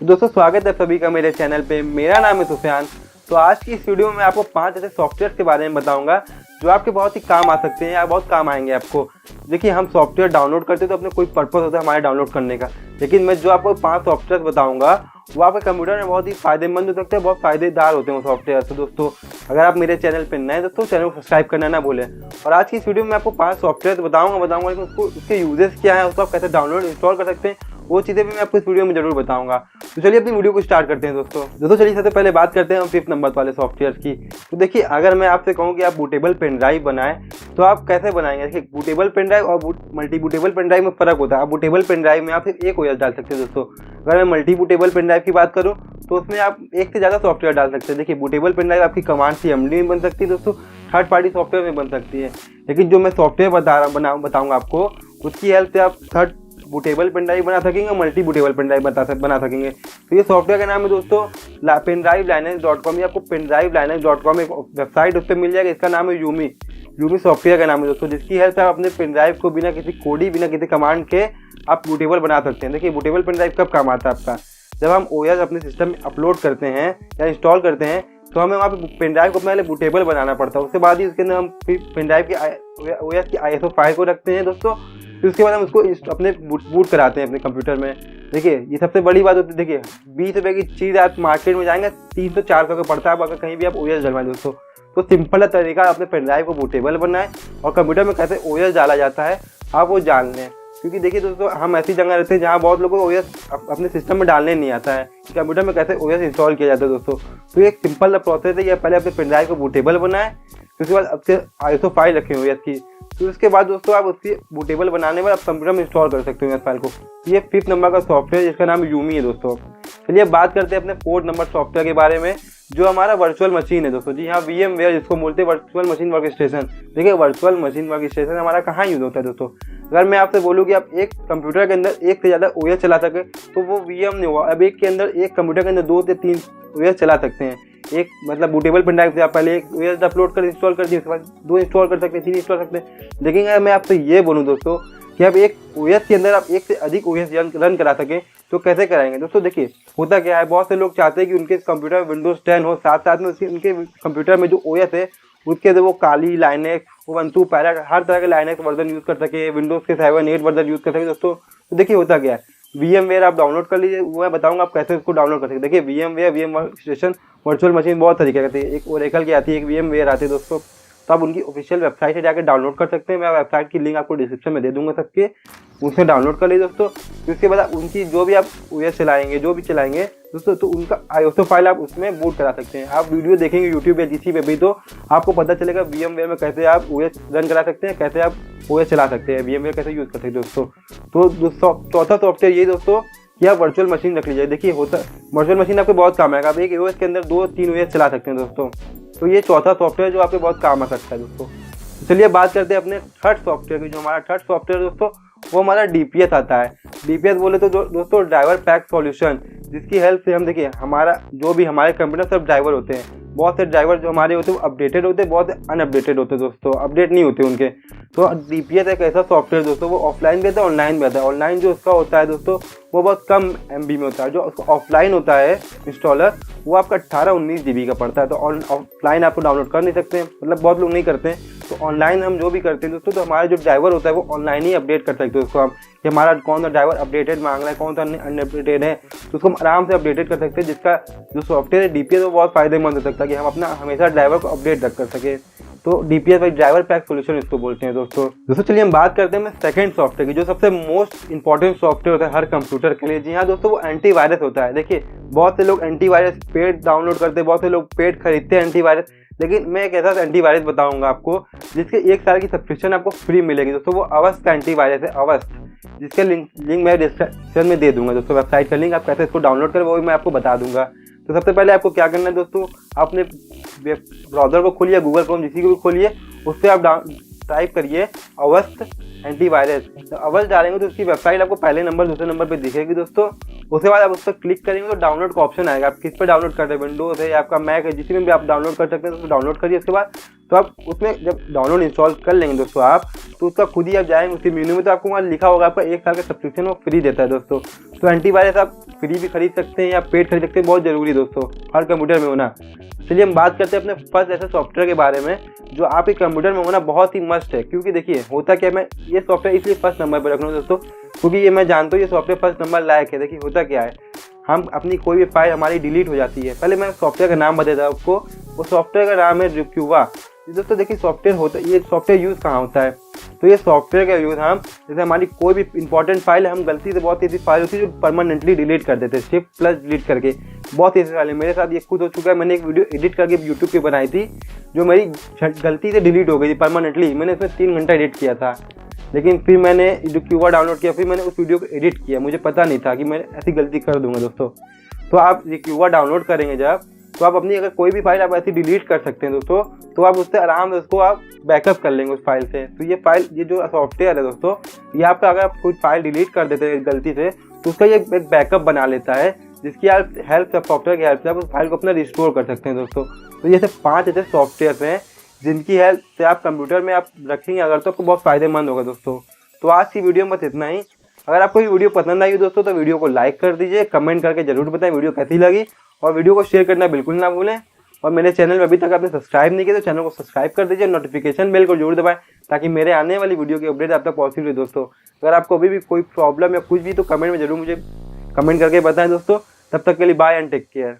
दोस्तों स्वागत है सभी का मेरे चैनल पे। मेरा नाम है सुफियान। तो आज की इस वीडियो में मैं आपको 5 ऐसे सॉफ्टवेयर के बारे में बताऊंगा जो आपके बहुत ही काम आ सकते हैं या बहुत काम आएंगे आपको। देखिए, हम सॉफ्टवेयर डाउनलोड करते हैं तो अपने कोई पर्पस होता है हमारे डाउनलोड करने का, लेकिन मैं जो आपको 5 सॉफ्टवेयर बताऊंगा वो आपके कंप्यूटर में बहुत ही फायदेमंद हो सकते हैं, बहुत फायदेदार होते हैं वो सॉफ्टवेयर। तो दोस्तों, अगर आप मेरे चैनल पर नए दोस्तों, चैनल को सब्सक्राइब करना ना भूलें। और आज की इस वीडियो में आपको 5 सॉफ्टवेयर बताऊंगा लेकिन उसके यूजेस क्या है, उसको आप कैसे डाउनलोड इंस्टॉल कर सकते हैं, वो चीज़ें भी मैं आपको इस वीडियो में जरूर बताऊंगा। तो चलिए अपनी वीडियो को स्टार्ट करते हैं दोस्तों। चलिए सबसे पहले बात करते हैं हम 5th नंबर वाले सॉफ्टवेयर की। तो देखिए, अगर मैं आपसे कहूँ कि आप बूटेबल पेन ड्राइव बनाएं तो आप कैसे बनाएंगे। देखिए, बूटेबल पेन ड्राइव और मल्टी बूटेबल पेन ड्राइव में फ़र्क होता है। आप बूटेबल पेन ड्राइव में आप सिर्फ एक ओएस डाल सकते हैं दोस्तों। अगर मैं मल्टी बूटेबल पेन ड्राइव की बात करूँ तो उसमें आप एक से ज़्यादा सॉफ्टवेयर डाल सकते हैं। देखिए, बूटेबल पेन ड्राइव आपकी कमांड CMD में बन सकती है दोस्तों, थर्ड पार्टी सॉफ्टवेयर में बन सकती है। लेकिन जो मैं सॉफ्टवेयर बताऊँगा आपको, उसकी हेल्प से आप थर्ड बूटेबल पेन ड्राइव बना सकेंगे और मल्टी बूटेबल पेन ड्राइव बना सकेंगे। तो ये सॉफ्टवेयर का नाम है दोस्तों pendrivelinux.com। ये आपको pendrivelinux.com एक वेबसाइट उस पर मिल जाएगा। इसका नाम है यूमी सॉफ्टवेयर का नाम है दोस्तों, जिसकी हेल्प से आप अपने पेन ड्राइव को बिना किसी कोडी, बिना किसी कमांड के आप बूटेबल बना सकते हैं। देखिए, बूटेबल पेन ड्राइव कब काम आता है आपका, जब हम ओएस अपने सिस्टम में अपलोड करते हैं या इंस्टॉल करते हैं तो हमें वहाँ पे पेन ड्राइव को पहले बूटेबल बनाना पड़ता है। उसके बाद ही उसके अंदर हम पेन ड्राइव की ओएस की ISO फाइल को रखते हैं दोस्तों। फिर उसके बाद हम उसको अपने बूट कराते हैं अपने कंप्यूटर में। देखिए, ये सबसे बड़ी बात होती है। देखिए, 20 रुपये की चीज़ आप मार्केट में जाएंगे 300-400 का पड़ता है अगर कहीं भी आप ओएस डलवाएं दोस्तों। तो सिंपल तरीका अपने पेन ड्राइव को बूटेबल बनाएं और कंप्यूटर में कैसे ओएस डाला जाता है आप वो जान लें। क्योंकि देखिए दोस्तों, हम ऐसी जगह रहते हैं जहाँ बहुत लोगों को ओएस अपने सिस्टम में डालने नहीं आता है कि कंप्यूटर में कैसे ओएस इंस्टॉल किया जाता है दोस्तों। तो एक सिंपल प्रोसेस है। ये पहले अपने पेन ड्राइव को बूटेबल बनाएं, उसके बाद आपसे ISO फाइल रखें ओएस की। तो उसके बाद दोस्तों आप उसकी बूटेबल बनाने में आप कंप्यूटर में इंस्टॉल कर सकते हो इस फाइल को। ये 5th नंबर का सॉफ्टवेयर जिसका नाम यूमी है दोस्तों। चलिए बात करते हैं अपने 4th नंबर सॉफ्टवेयर के बारे में, जो हमारा वर्चुअल मशीन है दोस्तों। जी हाँ, VMware जिसको बोलते हैं वर्चुअल मशीन वर्क स्टेशन। देखिए, वर्चुअल मशीन वर्क स्टेशन हमारा कहाँ यूज़ होता है दोस्तों। अगर मैं आपसे बोलूँ कि आप एक कंप्यूटर के अंदर एक से ज़्यादा ओएस चला सके तो वो VM नहीं हुआ। अब एक कंप्यूटर के अंदर 2 से 3 ओएस चला सकते हैं। एक मतलब बूटेबल पेन ड्राइव से आप पहले एक ओएस अपलोड कर इंस्टॉल कर दिए, उसके बाद 2 इंस्टॉल कर सकते हैं, 3 इंस्टॉल कर सकते हैं। लेकिन अगर मैं आपसे ये बोलूँ दोस्तों कि आप एक ओएस के अंदर आप एक से अधिक ओएस रन करा सकें तो कैसे कराएंगे दोस्तों। देखिए, होता क्या है, बहुत से लोग चाहते हैं कि उनके कंप्यूटर में Windows 10 हो, साथ में उनके कंप्यूटर में जो ओएस है उसके अंदर वो काली लाइनेक्स, उबंटू, पैरेट, हर तरह के लाइनेक्स वर्जन यूज़ कर सके, विंडोज़ के 7, 8 वर्जन यूज़ कर सके दोस्तों। तो देखिए होता क्या है, VMware आप डाउनलोड कर लीजिए, वो मैं बताऊंगा आप कैसे उसको डाउनलोड कर सकते। देखिए, VMware स्टेशन वर्चुअल मशीन बहुत तरीके की आती है। एक ओरेकल की आती है, एक VMware आती है दोस्तों। तो आप उनकी ऑफिशियल वेबसाइट से जाकर डाउनलोड कर सकते हैं। मैं वेबसाइट की लिंक आपको डिस्क्रिप्शन में दे दूंगा सबके, उससे डाउनलोड कर लीजिए दोस्तों। उसके बाद उनकी जो भी आप ओएस चलाएंगे दोस्तों, तो उनका ISO फाइल आप उसमें बूट करा सकते हैं। आप वीडियो देखेंगे यूट्यूब या किसी पे भी तो आपको पता चलेगा VMware में कैसे आप ओएस रन करा सकते हैं, कैसे आप ओएस चला सकते हैं, VMware कैसे यूज़ कर सकते हैं दोस्तों। तो चौथा सॉफ्टवेयर ये दोस्तों कि आप वर्चुअल मशीन रख लीजिए। देखिए, होता वर्चुअल मशीन आपके बहुत काम आएगा। आप एक ओएस के अंदर 2-3 ओएस चला सकते हैं दोस्तों। तो ये चौथा सॉफ्टवेयर जो आपके बहुत काम आ सकता है दोस्तों। चलिए बात करते हैं अपने थर्ड सॉफ्टवेयर की। जो हमारा थर्ड सॉफ्टवेयर दोस्तों वो हमारा DPS आता है। DPS बोले तो दोस्तों ड्राइवर पैक सॉल्यूशन, जिसकी हेल्प से हम देखिए हमारा जो भी हमारे कंप्यूटर सब ड्राइवर होते हैं। बहुत से ड्राइवर जो हमारे होते हैं वो अपडेटेड होते हैं, बहुत अनअपडेटेड होते हैं दोस्तों, अपडेट नहीं होते उनके। तो DPS एक ऐसा सॉफ्टवेयर दोस्तों, वो ऑफलाइन भी आता है, ऑनलाइन भी आता है। ऑनलाइन जो उसका होता है दोस्तों वो बहुत कम MB में होता है। जो उसका ऑफलाइन होता है इंस्टॉलर वो आपका 18-19 GB का पड़ता है। तो ऑफलाइन आपको डाउनलोड कर नहीं सकते हैं, मतलब बहुत लोग नहीं करते हैं। तो ऑनलाइन हम जो भी करते हैं दोस्तों, तो हमारा जो ड्राइवर होता है वो ऑनलाइन ही अपडेट कर सकते हैं उसको हम, कि हमारा कौन सा ड्राइवर अपडेटेड मांग रहा है, कौन सा अनअपडेटेड है, तो उसको हम आराम से अपडेटेड कर सकते हैं। जिसका जो सॉफ्टवेयर है DPS वो बहुत फायदेमंद हो सकता है कि हम अपना हमेशा ड्राइवर को अपडेट रख कर सके। तो DPS भाई ड्राइवर पैक सोल्यूशन इसको बोलते हैं दोस्तों। चलिए हम बात करते हैं सेकंड सॉफ्टवेयर की, जो सबसे मोस्ट इंपॉर्टेंट सॉफ्टवेयर होता है हर कंप्यूटर के लिए। जी हाँ दोस्तों, वो एंटीवायरस होता है। देखिए, बहुत से लोग एंटीवायरस पेड डाउनलोड करते हैं, बहुत से लोग पेड खरीदते हैं एंटीवायरस। लेकिन मैं एक ऐसा एंटीवायरस बताऊंगा आपको जिसके 1 साल की सब्सक्रिप्शन आपको फ्री मिलेगी दोस्तों। वो अवस्थ का एंटीवायरस है, अवस्थ, जिसके लिंक मैं डिस्क्रिप्शन में दे दूंगा दोस्तों। वेबसाइट का लिंक आप कैसे इसको डाउनलोड करें वो भी मैं आपको बता दूंगा। तो सबसे पहले आपको क्या करना है दोस्तों, अपने ब्राउजर को खोलिए, गूगल क्रोम जिसी को भी खोलिए, उससे आप टाइप करिए अवस्थ एंटीवायरस। तो अवस्थ डालेंगे तो उसकी वेबसाइट आपको पहले नंबर दूसरे नंबर पे दिखेगी दोस्तों। उसके बाद आप उस पर क्लिक करेंगे तो डाउनलोड का ऑप्शन आएगा। आप किस पर डाउनलोड कर रहे हैं, विंडोज़ है या आपका मैक है, जिसी में भी आप डाउनलोड कर सकते हैं तो डाउनलोड करिए। उसके बाद तो आप उसमें जब डाउनलोड इंस्टॉल कर लेंगे दोस्तों आप, तो उसका खुद ही आप जाएंगे उसी मेन्यू में, तो आपको वहाँ लिखा होगा आपका 1 साल का सब्सक्रिप्शन वो फ्री देता है दोस्तों। तो एंटीवायरस आप फ्री भी खरीद सकते हैं या पेड खरीद सकते हैं, बहुत ज़रूरी दोस्तों हर कंप्यूटर में होना। चलिए हम बात करते हैं अपने फर्स्ट ऐसे सॉफ्टवेयर के बारे में जो आपके कंप्यूटर में होना बहुत ही मस्ट है। क्योंकि देखिए होता क्या, मैं ये सॉफ्टवेयर इसलिए फर्स्ट नंबर पर रख रहा हूँ दोस्तों, क्योंकि ये मैं जानता हूँ ये सॉफ्टवेयर फर्स्ट नंबर लायक है। देखिए होता क्या है, हम अपनी कोई भी फाइल हमारी डिलीट हो जाती है। पहले मैं सॉफ्टवेयर का नाम बताता हूँ आपको, वो सॉफ्टवेयर का नाम है रिक्यूवा। दोस्तों देखिए सॉफ्टवेयर होता है, ये सॉफ्टवेयर यूज़ कहाँ होता है, तो ये सॉफ्टवेयर का यूज़ हम जैसे हमारी कोई भी इंपॉर्टेंट फाइल है, हम गलती से बहुत ऐसी फाइल होती है जो परमानेंटली डिलीट कर देते हैं, शिफ्ट प्लस डिलीट करके। बहुत ऐसी फाइल है, मेरे साथ ये खुद हो चुका है। मैंने एक वीडियो एडिट करके यूट्यूब पे बनाई थी जो मेरी गलती से डिलीट हो गई थी परमानेंटली। मैंने इसमें 3 घंटा एडिट किया था, लेकिन फिर मैंने रिक्यूवा डाउनलोड किया, फिर मैंने उस वीडियो को एडिट किया। मुझे पता नहीं था कि मैं ऐसी गलती कर दूंगा दोस्तों। तो आप रिक्यूवा डाउनलोड करेंगे जब, तो आप अपनी अगर कोई भी फाइल आप ऐसी डिलीट कर सकते हैं दोस्तों, तो आप उससे आराम से उसको आप बैकअप कर लेंगे उस फाइल से। तो ये जो सॉफ्टवेयर है दोस्तों, ये आपका अगर आप कोई फाइल डिलीट कर देते हैं गलती से, तो उसका ये एक बैकअप बना लेता है, जिसकी आप सॉफ्टवेयर की हेल्प से आप उस फाइल को अपना रिस्टोर कर सकते हैं दोस्तों। तो ये 5 ऐसे सॉफ्टवेयर हैं जिनकी हेल्प से आप कंप्यूटर में आप रखेंगे अगर, तो आपको बहुत फ़ायदेमंद होगा दोस्तों। तो आज की वीडियो में बस इतना ही। अगर आपको ये वीडियो पसंद आई दोस्तों, तो वीडियो को लाइक कर दीजिए, कमेंट करके जरूर बताएं वीडियो कैसी लगी, और वीडियो को शेयर करना बिल्कुल ना भूलें। और मेरे चैनल में अभी तक आपने सब्सक्राइब नहीं किया तो चैनल को सब्सक्राइब कर दीजिए, नोटिफिकेशन बेल को जरूर दबाएं ताकि मेरे आने वाली वीडियो की अपडेट आप तक पहुंचे दोस्तों। अगर आपको अभी भी कोई प्रॉब्लम या कुछ भी, तो कमेंट में जरूर मुझे कमेंट करके बताएं दोस्तों। तब तक के लिए बाय एंड टेक केयर।